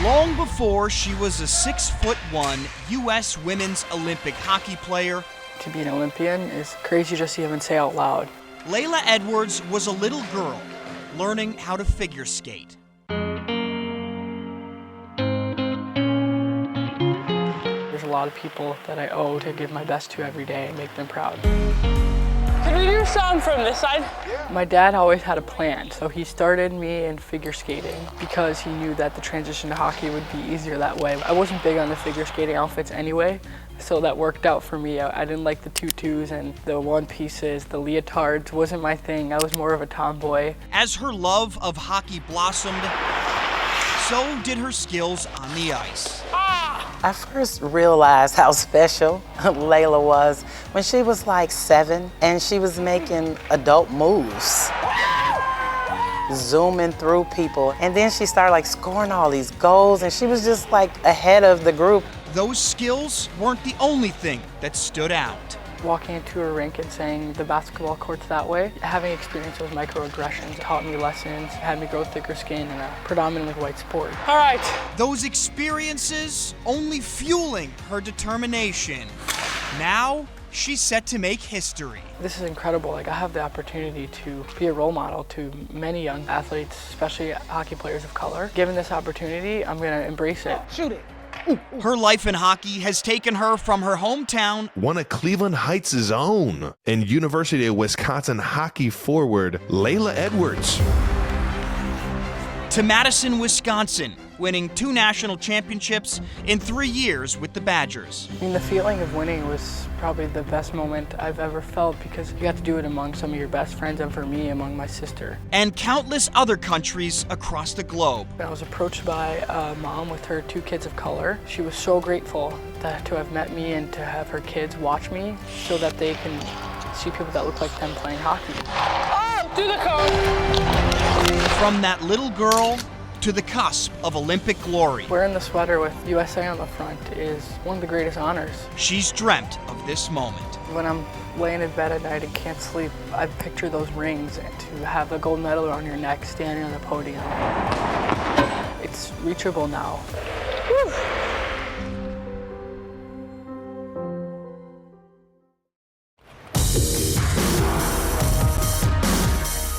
Long before she was a 6'1" U.S. women's Olympic hockey player, to be an Olympian is crazy just to even say out loud. Laila Edwards was a little girl learning how to figure skate. There's a lot of people that I owe to give my best to every day and make them proud. Can we do a song from this side? My dad always had a plan, so he started me in figure skating because he knew that the transition to hockey would be easier that way. I wasn't big on the figure skating outfits anyway, so that worked out for me. I didn't like the tutus and the one pieces, the leotards wasn't my thing. I was more of a tomboy. As her love of hockey blossomed, so did her skills on the ice. I first realized how special Laila was when she was like 7 and she was making adult moves, zooming through people. And then she started like scoring all these goals and she was just like ahead of the group. Those skills weren't the only thing that stood out. Walking into a rink and saying the basketball court's that way, having experience with microaggressions taught me lessons, had me grow thicker skin in a predominantly white sport. All right. Those experiences only fueling her determination. Now, she's set to make history. This is incredible. Like, I have the opportunity to be a role model to many young athletes, especially hockey players of color. Given this opportunity, I'm gonna embrace it. Shoot it. Her life in hockey has taken her from her hometown, one of Cleveland Heights' own, and University of Wisconsin hockey forward Laila Edwards, to Madison, Wisconsin, winning 2 national championships in 3 years with the Badgers. I mean, the feeling of winning was probably the best moment I've ever felt because you got to do it among some of your best friends and for me, among my sister. And countless other countries across the globe. I was approached by a mom with her 2 kids of color. She was so grateful to have met me and to have her kids watch me so that they can see people that look like them playing hockey. Oh, do the cone. From that little girl to the cusp of Olympic glory. Wearing the sweater with USA on the front is one of the greatest honors. She's dreamt of this moment. When I'm laying in bed at night and can't sleep, I picture those rings and to have a gold medal around your neck standing on the podium. It's reachable now. Whew.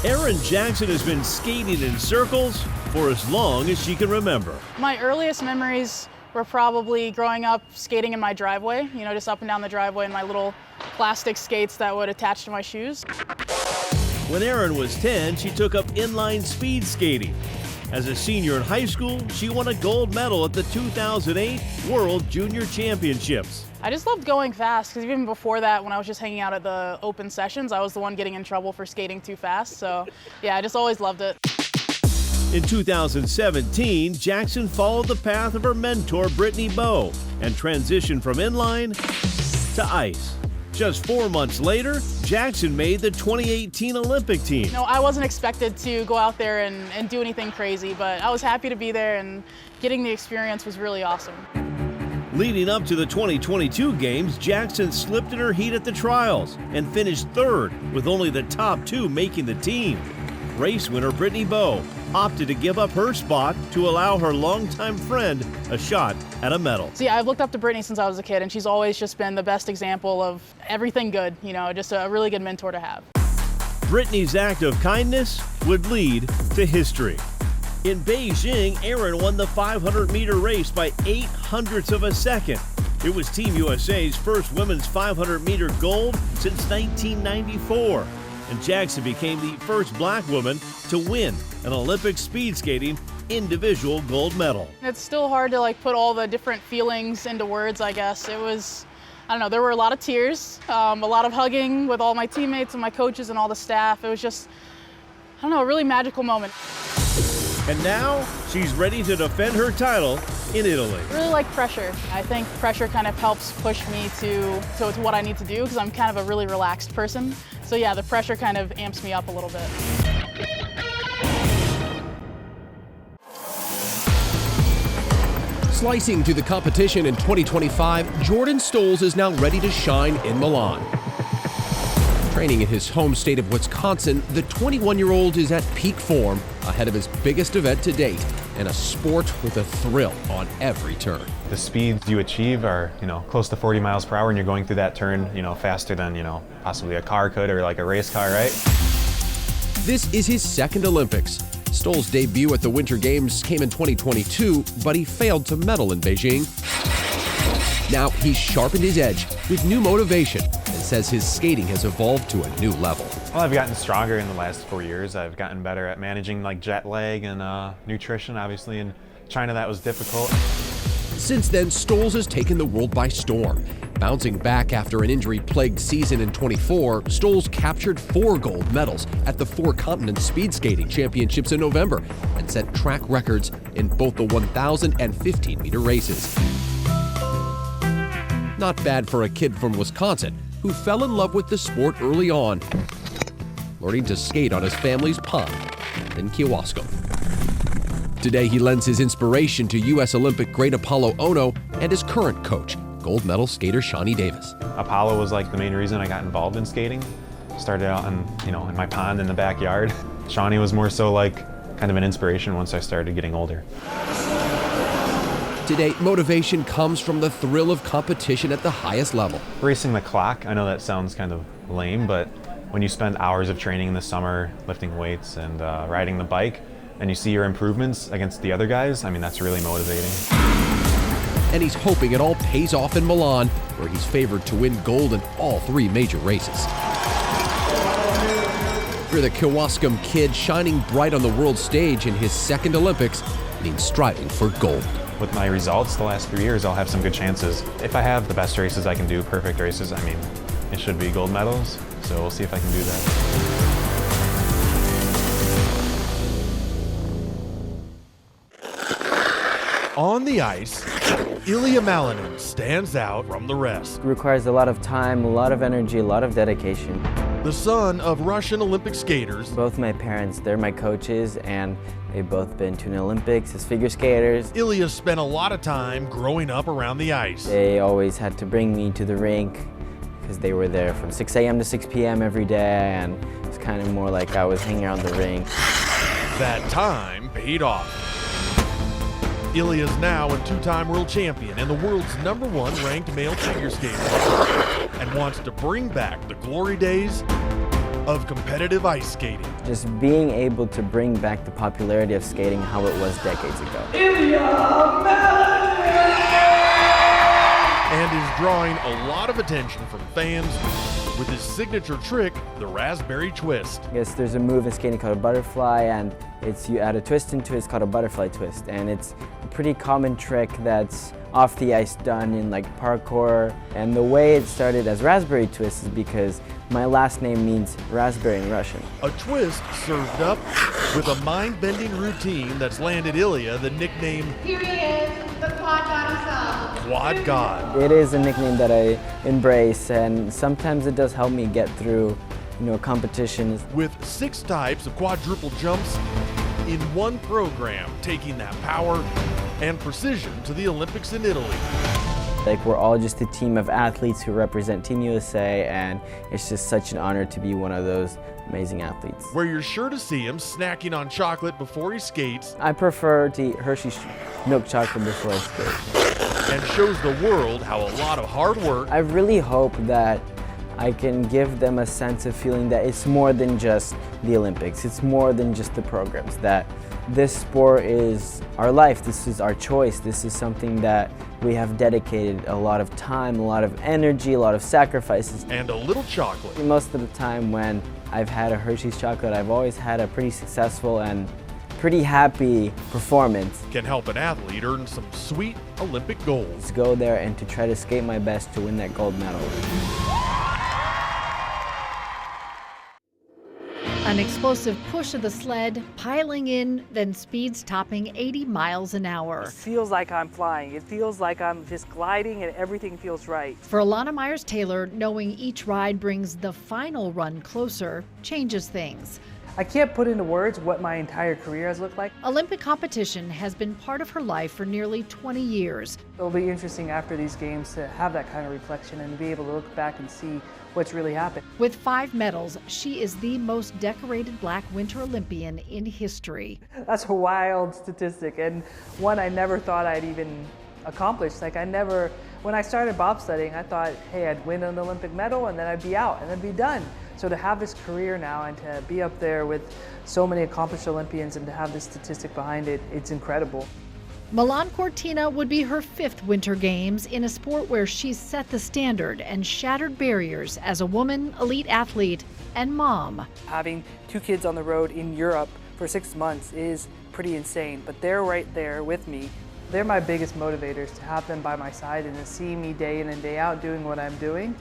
Erin Jackson has been skating in circles for as long as she can remember. My earliest memories were probably growing up skating in my driveway, you know, just up and down the driveway in my little plastic skates that would attach to my shoes. When Erin was 10, she took up inline speed skating. As a senior in high school, she won a gold medal at the 2008 World Junior Championships. I just loved going fast because even before that, when I was just hanging out at the open sessions, I was the one getting in trouble for skating too fast. So yeah, I just always loved it. In 2017, Jackson followed the path of her mentor, Brittany Bowe, and transitioned from inline to ice. Just 4 months later, Jackson made the 2018 Olympic team. No, I wasn't expected to go out there and do anything crazy, but I was happy to be there and getting the experience was really awesome. Leading up to the 2022 games, Jackson slipped in her heat at the trials and finished 3rd, with only the top 2 making the team. Race winner Brittany Bowe opted to give up her spot to allow her longtime friend a shot at a medal. See, I've looked up to Brittany since I was a kid, and she's always just been the best example of everything good, you know, just a really good mentor to have. Brittany's act of kindness would lead to history. In Beijing, Erin won the 500-meter race by 0.08 of a second. It was Team USA's first women's 500-meter gold since 1994. And Jackson became the first black woman to win an Olympic speed skating individual gold medal. It's still hard to put all the different feelings into words, I guess. It was, I don't know, there were a lot of tears, a lot of hugging with all my teammates and my coaches and all the staff. It was just, I don't know, a really magical moment. And now she's ready to defend her title in Italy. I really like pressure. I think pressure kind of helps push me to what I need to do because I'm kind of a really relaxed person. So yeah, the pressure kind of amps me up a little bit. Slicing to the competition in 2025, Jordan Stolz is now ready to shine in Milan. Training in his home state of Wisconsin, the 21-year-old is at peak form ahead of his biggest event to date, and a sport with a thrill on every turn. The speeds you achieve are, close to 40 miles per hour, and you're going through that turn, faster than, possibly a car could, or like a race car, right? This is his second Olympics. Stolz's debut at the Winter Games came in 2022, but he failed to medal in Beijing. Now he's sharpened his edge with new motivation and says his skating has evolved to a new level. Well, I've gotten stronger in the last 4 years. I've gotten better at managing like jet lag and nutrition. Obviously in China that was difficult. Since then, Stolz has taken the world by storm. Bouncing back after an injury-plagued season in '24, Stolz captured 4 gold medals at the 4 Continent Speed Skating Championships in November and set track records in both the 1,000 and 15-meter races. Not bad for a kid from Wisconsin who fell in love with the sport early on, learning to skate on his family's pond in Kewaskum. Today, he lends his inspiration to U.S. Olympic great Apollo Ono and his current coach, gold medal skater Shawnee Davis. Apollo was like the main reason I got involved in skating. Started out in my pond in the backyard. Shawnee was more so like kind of an inspiration once I started getting older. Today, motivation comes from the thrill of competition at the highest level. Racing the clock, I know that sounds kind of lame, but when you spend hours of training in the summer, lifting weights and riding the bike, and you see your improvements against the other guys, that's really motivating. And he's hoping it all pays off in Milan, where he's favored to win gold in all 3 major races. For the Kewaskum kid, shining bright on the world stage in his second Olympics means striving for gold. With my results the last 3 years, I'll have some good chances. If I have the best races I can do, perfect races, it should be gold medals, so we'll see if I can do that. On the ice, Ilia Malinin stands out from the rest. It requires a lot of time, a lot of energy, a lot of dedication. The son of Russian Olympic skaters. Both my parents, they're my coaches, and they've both been to an Olympics as figure skaters. Ilia spent a lot of time growing up around the ice. They always had to bring me to the rink because they were there from 6 a.m. to 6 p.m. every day, and it's kind of more like I was hanging around the rink. That time paid off. Ilia is now a 2-time world champion and the world's #1 ranked male figure skater, and wants to bring back the glory days of competitive ice skating. Just being able to bring back the popularity of skating how it was decades ago. Ilia Malinin! And is drawing a lot of attention from fans with his signature trick, the raspberry twist. I guess there's a move in skating called a butterfly, and you add a twist into it, it's called a butterfly twist. And it's a pretty common trick that's off the ice done in like parkour. And the way it started as raspberry twist is because my last name means raspberry in Russian. A twist served up with a mind-bending routine that's landed Ilia the nickname, here he is, the Quad God himself. Quad God. It is a nickname that I embrace, and sometimes it does help me get through, competitions. With 6 types of quadruple jumps in one program, taking that power and precision to the Olympics in Italy. Like, we're all just a team of athletes who represent Team USA, and it's just such an honor to be one of those amazing athletes. Where you're sure to see him snacking on chocolate before he skates. I prefer to eat Hershey's milk chocolate before I skate. And shows the world how a lot of hard work. I really hope that I can give them a sense of feeling that it's more than just the Olympics. It's more than just the programs, that this sport is our life, this is our choice, this is something that we have dedicated a lot of time, a lot of energy, a lot of sacrifices. And a little chocolate. Most of the time when I've had a Hershey's chocolate, I've always had a pretty successful and pretty happy performance. Can help an athlete earn some sweet Olympic gold. To go there and to try to skate my best to win that gold medal. An explosive push of the sled, piling in, then speeds topping 80 miles an hour. It feels like I'm flying. It feels like I'm just gliding and everything feels right. For Elana Meyers Taylor, knowing each ride brings the final run closer changes things. I can't put into words what my entire career has looked like. Olympic competition has been part of her life for nearly 20 years. It'll be interesting after these games to have that kind of reflection and be able to look back and see what's really happened. With 5 medals, she is the most decorated Black Winter Olympian in history. That's a wild statistic, and one I never thought I'd even accomplish. Like when I started bobsledding, I thought, hey, I'd win an Olympic medal and then I'd be out and I'd be done. So to have this career now and to be up there with so many accomplished Olympians and to have this statistic behind it, it's incredible. Milan Cortina would be her 5th Winter Games in a sport where she's set the standard and shattered barriers as a woman, elite athlete, and mom. Having 2 kids on the road in Europe for 6 months is pretty insane, but they're right there with me. They're my biggest motivators, to have them by my side and to see me day in and day out doing what I'm doing.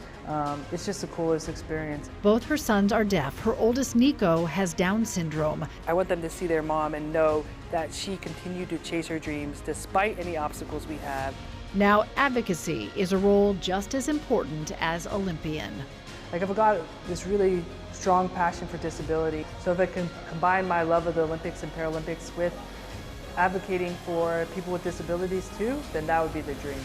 It's just the coolest experience. Both her sons are deaf. Her oldest, Nico, has Down syndrome. I want them to see their mom and know that she continued to chase her dreams despite any obstacles we have. Now, advocacy is a role just as important as Olympian. Like, I've got this really strong passion for disability, so if I can combine my love of the Olympics and Paralympics with advocating for people with disabilities too, then that would be the dream.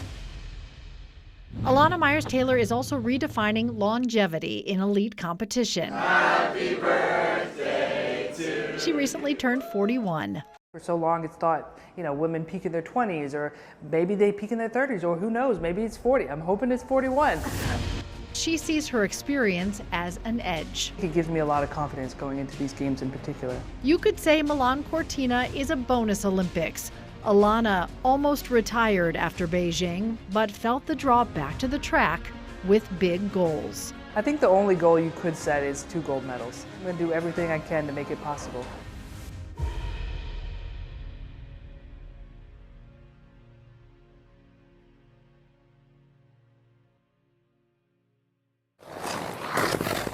Alana Meyers Taylor is also redefining longevity in elite competition. Happy birthday to you. She recently turned 41. For so long it's thought, women peak in their 20s, or maybe they peak in their 30s, or who knows, maybe it's 40. I'm hoping it's 41. She sees her experience as an edge. It gives me a lot of confidence going into these games in particular. You could say Milan Cortina is a bonus Olympics. Alana almost retired after Beijing, but felt the draw back to the track with big goals. I think the only goal you could set is 2 gold medals. I'm going to do everything I can to make it possible.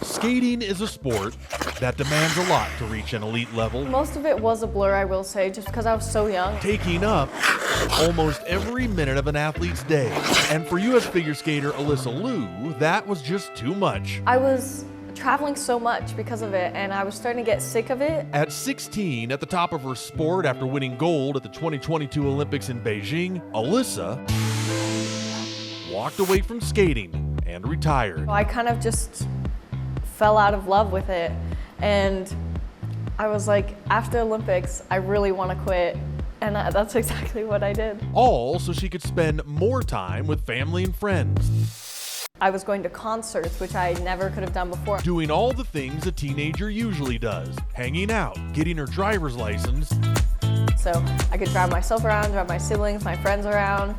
Skating is a sport that demands a lot to reach an elite level, Most of it was a blur, I will say, just because I was so young. taking up almost every minute of an athlete's day. And for U.S. figure skater Alysa Liu, that was just too much. I was traveling so much because of it, and I was starting to get sick of it. At 16, at the top of her sport after winning gold at the 2022 Olympics in Beijing, Alysa walked away from skating and retired. I kind of just fell out of love with it, and I was like, after Olympics, I really want to quit, and that's exactly what I did. All so she could spend more time with family and friends. I was going to concerts, which I never could have done before. Doing all the things a teenager usually does. Hanging out, getting her driver's license. So I could drive myself around, drive my siblings, my friends around.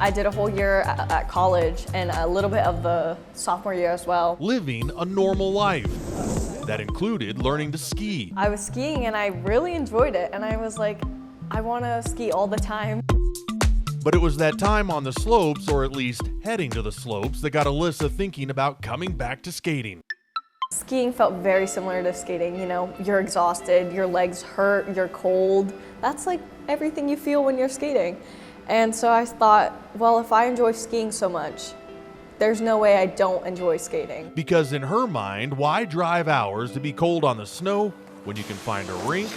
I did a whole year at college and a little bit of the sophomore year as well. Living a normal life. That included learning to ski. I was skiing and I really enjoyed it, and I was like, I want to ski all the time. But it was that time on the slopes, or at least heading to the slopes, that got Alysa thinking about coming back to skating. Skiing felt very similar to skating. You're exhausted, your legs hurt, you're cold. That's like everything you feel when you're skating. And so I thought, well, if I enjoy skiing so much, there's no way I don't enjoy skating. Because in her mind, why drive hours to be cold on the snow when you can find a rink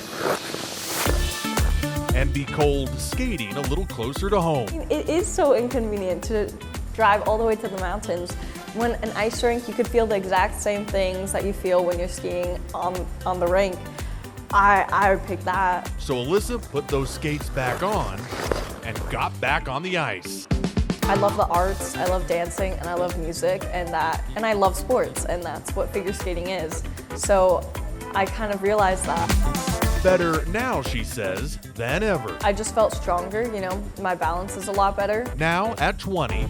and be cold skating a little closer to home? It is so inconvenient to drive all the way to the mountains. When an ice rink, you could feel the exact same things that you feel when you're skiing on the rink. I would pick that. So Alysa put those skates back on and got back on the ice. I love the arts, I love dancing, and I love music, and I love sports, and that's what figure skating is. So I kind of realized that. Better now, she says, than ever. I just felt stronger, my balance is a lot better. Now, at 20,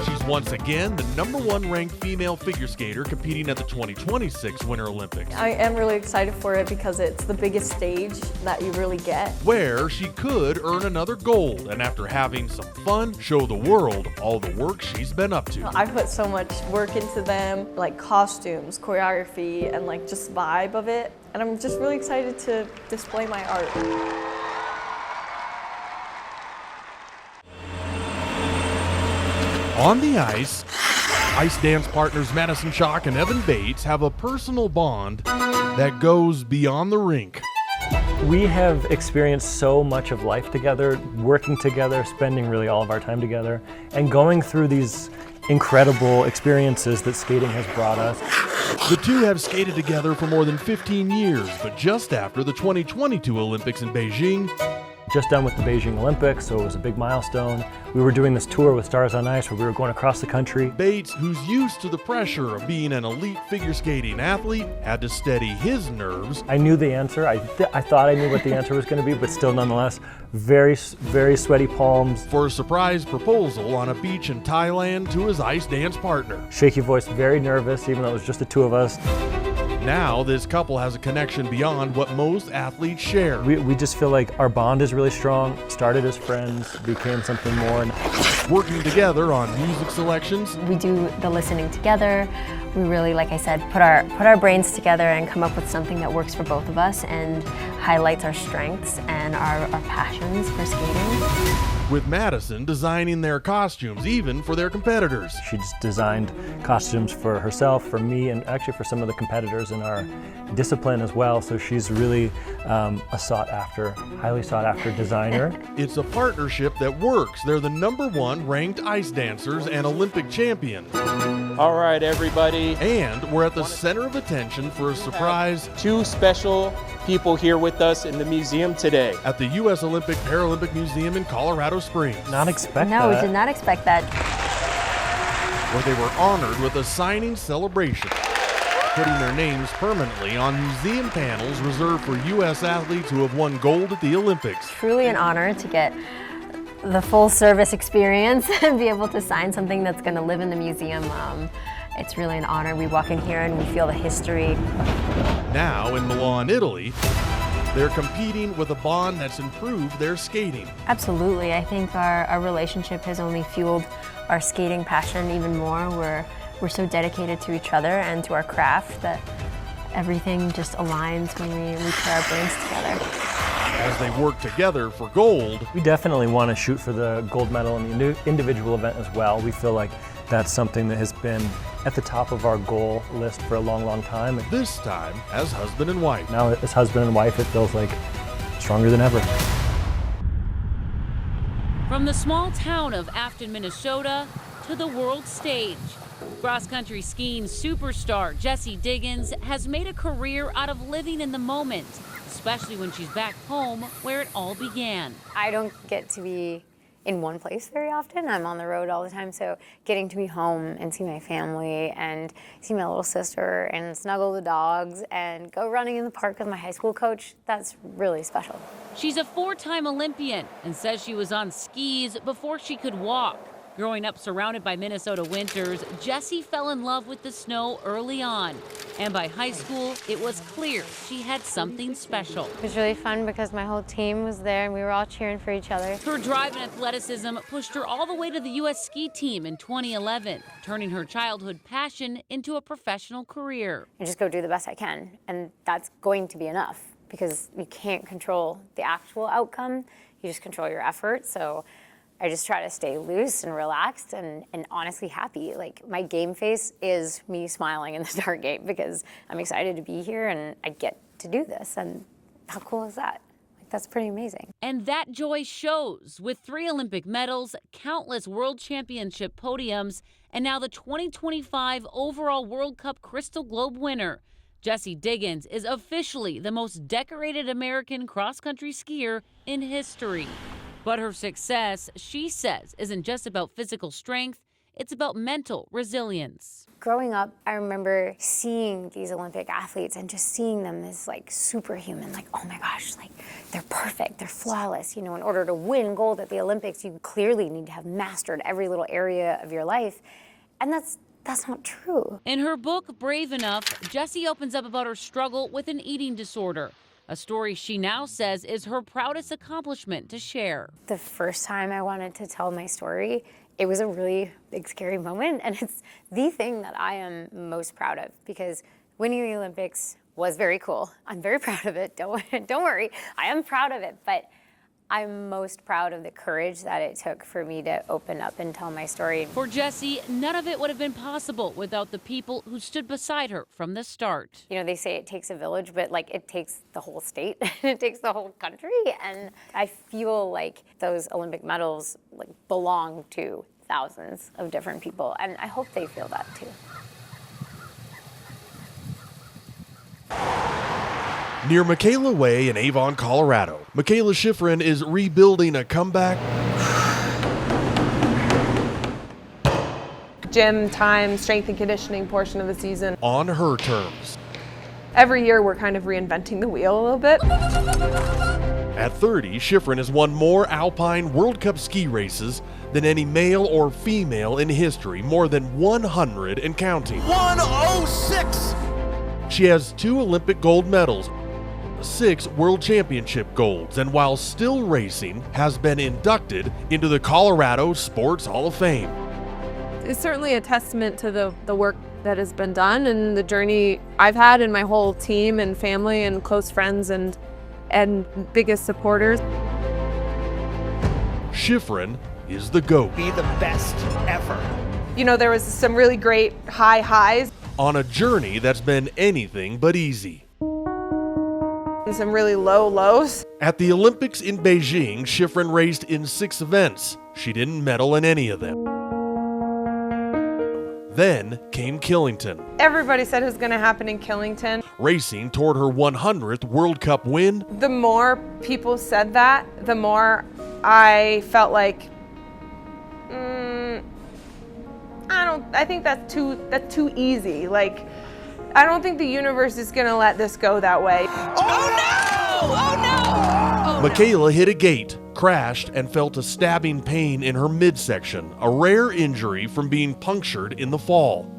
she's once again the #1 ranked female figure skater competing at the 2026 Winter Olympics. I am really excited for it because it's the biggest stage that you really get. Where she could earn another gold, and after having some fun, show the world all the work she's been up to. I put so much work into them, like costumes, choreography, and like just vibe of it. And I'm just really excited to display my art. On the ice dance partners Madison Chock and Evan Bates have a personal bond that goes beyond the rink. We have experienced so much of life together, working together, spending really all of our time together, and going through these incredible experiences that skating has brought us. The two have skated together for more than 15 years, but just after the 2022 Olympics in Beijing, Just done with the Beijing Olympics, so it was a big milestone. We were doing this tour with Stars on Ice where we were going across the country. Bates, who's used to the pressure of being an elite figure skating athlete, had to steady his nerves. I knew the answer. I thought I knew what the answer was going to be, but still nonetheless, very sweaty palms. For a surprise proposal on a beach in Thailand to his ice dance partner. Shaky voice, very nervous, even though it was just the two of us. Now, this couple has a connection beyond what most athletes share. We just feel like our bond is really strong, started as friends, became something more. Working together on music selections. We do the listening together. We really, like I said, put our brains together and come up with something that works for both of us and highlights our strengths and our passions for skating. With Madison designing their costumes, even for their competitors. She just designed costumes for herself, for me, and actually for some of the competitors in our discipline as well. So she's really a highly sought after designer. It's a partnership that works. They're the #1 ranked ice dancers and Olympic champion. All right, everybody. And we're at the center of attention for a surprise. Two special people here with us in the museum today. At the U.S. Olympic Paralympic Museum in Colorado Springs. Not expect that. No, we did not expect that. Where they were honored with a signing celebration, putting their names permanently on museum panels reserved for U.S. athletes who have won gold at the Olympics. Truly an honor to get the full service experience and be able to sign something that's going to live in the museum. It's really an honor. We walk in here and we feel the history. Now in Milan, Italy, they're competing with a bond that's improved their skating. Absolutely. I think our relationship has only fueled our skating passion even more. We're so dedicated to each other and to our craft that everything just aligns when we put our brains together. As they work together for gold. We definitely want to shoot for the gold medal in the individual event as well. We feel like that's something that has been at the top of our goal list for a long, long time. This time as husband and wife. Now as husband and wife, it feels like stronger than ever. From the small town of Afton, Minnesota to the world stage, cross-country skiing superstar Jessie Diggins has made a career out of living in the moment, especially when she's back home where it all began. I don't get to be in one place very often. I'm on the road all the time, so getting to be home and see my family and see my little sister and snuggle the dogs and go running in the park with my high school coach, that's really special. She's a 4-time Olympian and says she was on skis before she could walk. Growing up surrounded by Minnesota winters, Jessie fell in love with the snow early on. And by high school, it was clear she had something special. It was really fun because my whole team was there and we were all cheering for each other. Her drive and athleticism pushed her all the way to the U.S. ski team in 2011, turning her childhood passion into a professional career. I just go do the best I can, and that's going to be enough because you can't control the actual outcome. You just control your effort. So I just try to stay loose and relaxed and honestly happy. Like, my game face is me smiling in the start gate because I'm excited to be here and I get to do this. And how cool is that? Like, that's pretty amazing. And that joy shows with 3 Olympic medals, countless world championship podiums, and now the 2025 overall World Cup Crystal Globe winner. Jessie Diggins is officially the most decorated American cross-country skier in history. But her success, she says, isn't just about physical strength, it's about mental resilience. Growing up, I remember seeing these Olympic athletes and just seeing them as like superhuman, like, oh my gosh, like they're perfect, they're flawless. You know, in order to win gold at the Olympics, you clearly need to have mastered every little area of your life. And that's not true. In her book, Brave Enough, Jessie opens up about her struggle with an eating disorder. A story she now says is her proudest accomplishment to share. The first time I wanted to tell my story, it was a really big, scary moment, and it's the thing that I am most proud of because winning the Olympics was very cool. I'm very proud of it. Don't worry, I am proud of it, but I'm most proud of the courage that it took for me to open up and tell my story. For Jessie, none of it would have been possible without the people who stood beside her from the start. You know, they say it takes a village, but like it takes the whole state, it takes the whole country. And I feel like those Olympic medals like belong to thousands of different people. And I hope they feel that too. Near Mikaela Way in Avon, Colorado, Mikaela Shiffrin is rebuilding a comeback. Gym time, strength and conditioning portion of the season. On her terms. Every year we're kind of reinventing the wheel a little bit. At 30, Shiffrin has won more Alpine World Cup ski races than any male or female in history, more than 100 and counting. 106! She has 2 Olympic gold medals, 6 World Championship golds, and while still racing, has been inducted into the Colorado Sports Hall of Fame. It's certainly a testament to the work that has been done and the journey I've had and my whole team and family and close friends and biggest supporters. Shiffrin is the GOAT. Be the best ever. You know, there was some really great high highs. On a journey that's been anything but easy. And some really low lows. At the Olympics in Beijing, Shiffrin raced in 6 events. She didn't medal in any of them. Then came Killington. Everybody said it was going to happen in Killington. Racing toward her 100th World Cup win. The more people said that, the more I felt like, I think that's too easy. Like, I don't think the universe is gonna let this go that way. Mikaela hit a gate, crashed, and felt a stabbing pain in her midsection, a rare injury from being punctured in the fall.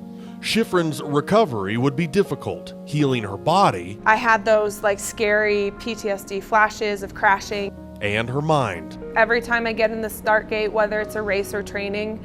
Shiffrin's recovery would be difficult, healing her body. I had those like scary PTSD flashes of crashing. And her mind. Every time I get in the start gate, whether it's a race or training,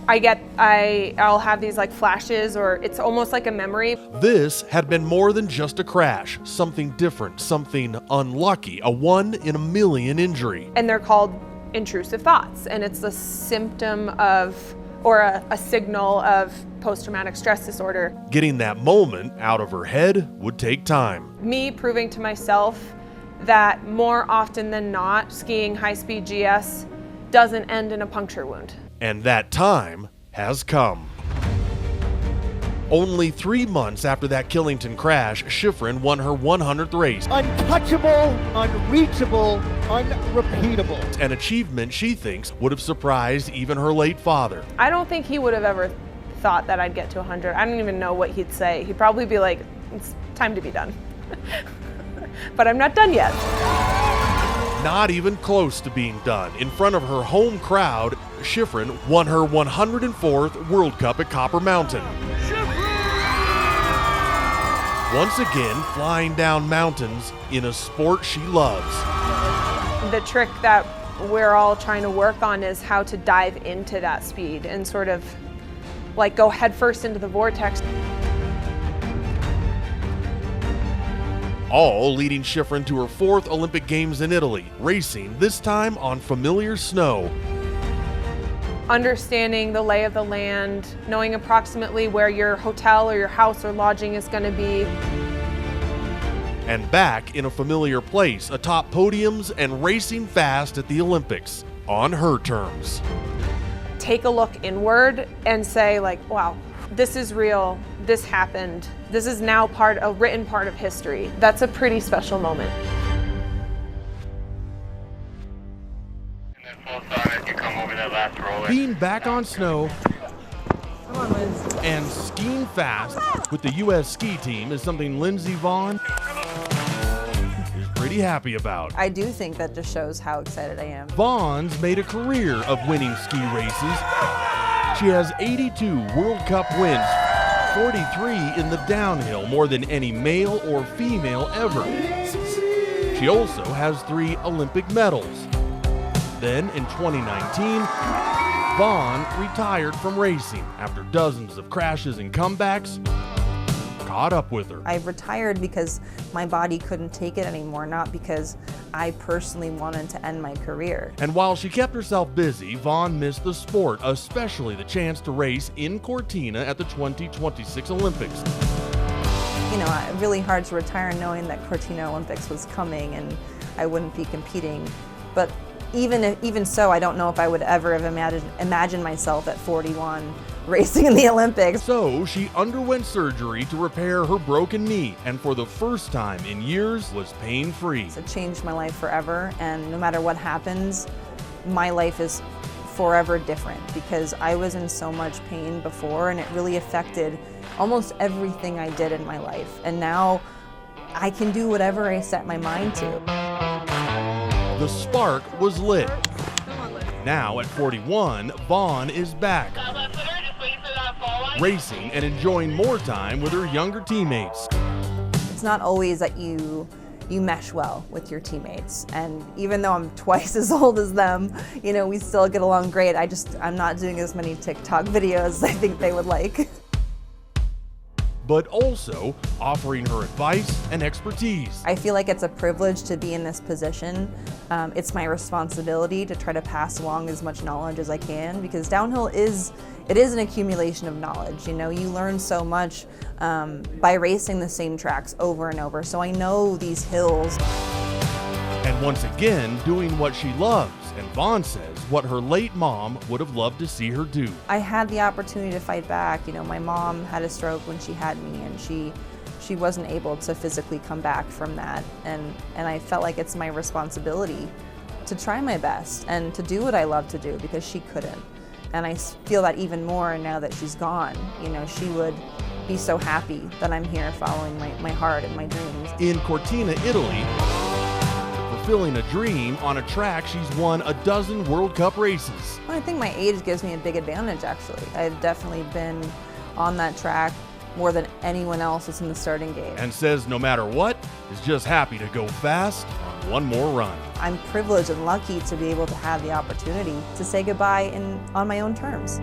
I'll have these like flashes, or it's almost like a memory. This had been more than just a crash, something different, something unlucky, a 1 in a million injury. And they're called intrusive thoughts, and it's a symptom of, or a signal of post-traumatic stress disorder. Getting that moment out of her head would take time. Me proving to myself that more often than not, skiing high-speed GS doesn't end in a puncture wound. And that time has come. Only 3 months after that Killington crash, Shiffrin won her 100th race. Untouchable, unreachable, unrepeatable. An achievement she thinks would have surprised even her late father. I don't think he would have ever thought that I'd get to 100. I don't even know what he'd say. He'd probably be like, it's time to be done. But I'm not done yet. Not even close to being done. In front of her home crowd, Shiffrin won her 104th World Cup at Copper Mountain. Once again, flying down mountains in a sport she loves. The trick that we're all trying to work on is how to dive into that speed and sort of like go headfirst into the vortex. All leading Shiffrin to her 4th Olympic Games in Italy, racing this time on familiar snow. Understanding the lay of the land, knowing approximately where your hotel or your house or lodging is going to be. And back in a familiar place, atop podiums and racing fast at the Olympics, on her terms. Take a look inward and say like, wow, this is real, this happened. This is now a written part of history. That's a pretty special moment. Being back on snow and skiing fast with the U.S. ski team is something Lindsey Vonn is pretty happy about. I do think that just shows how excited I am. Vonn's made a career of winning ski races. She has 82 World Cup wins, 43 in the downhill, more than any male or female ever. She also has 3 Olympic medals. Then in 2019, Vonn retired from racing after dozens of crashes and comebacks, caught up with her. I retired because my body couldn't take it anymore, not because I personally wanted to end my career. And while she kept herself busy, Vonn missed the sport, especially the chance to race in Cortina at the 2026 Olympics. You know, really hard to retire knowing that Cortina Olympics was coming and I wouldn't be competing. But even so, I don't know if I would ever have imagined myself at 41 racing in the Olympics. So she underwent surgery to repair her broken knee, and for the first time in years was pain-free. It changed my life forever, and no matter what happens, my life is forever different because I was in so much pain before and it really affected almost everything I did in my life. And now I can do whatever I set my mind to. The spark was lit. Now at 41, Vonn is back, racing and enjoying more time with her younger teammates. It's not always that you mesh well with your teammates, and even though I'm twice as old as them, you know, we still get along great. I'm not doing as many TikTok videos as I think they would like. But also offering her advice and expertise. I feel like it's a privilege to be in this position. It's my responsibility to try to pass along as much knowledge as I can because downhill is an accumulation of knowledge. You know, you learn so much by racing the same tracks over and over. So I know these hills. And once again, doing what she loves, and Vonn says what her late mom would have loved to see her do. I had the opportunity to fight back. You know, my mom had a stroke when she had me, and she wasn't able to physically come back from that. And I felt like it's my responsibility to try my best and to do what I love to do because she couldn't. And I feel that even more now that she's gone. You know, she would be so happy that I'm here following my heart and my dreams. In Cortina, Italy, fulfilling a dream on a track she's won a dozen World Cup races. I think my age gives me a big advantage, actually. I've definitely been on that track more than anyone else that's in the starting gate. And says no matter what, is just happy to go fast on one more run. I'm privileged and lucky to be able to have the opportunity to say goodbye on my own terms.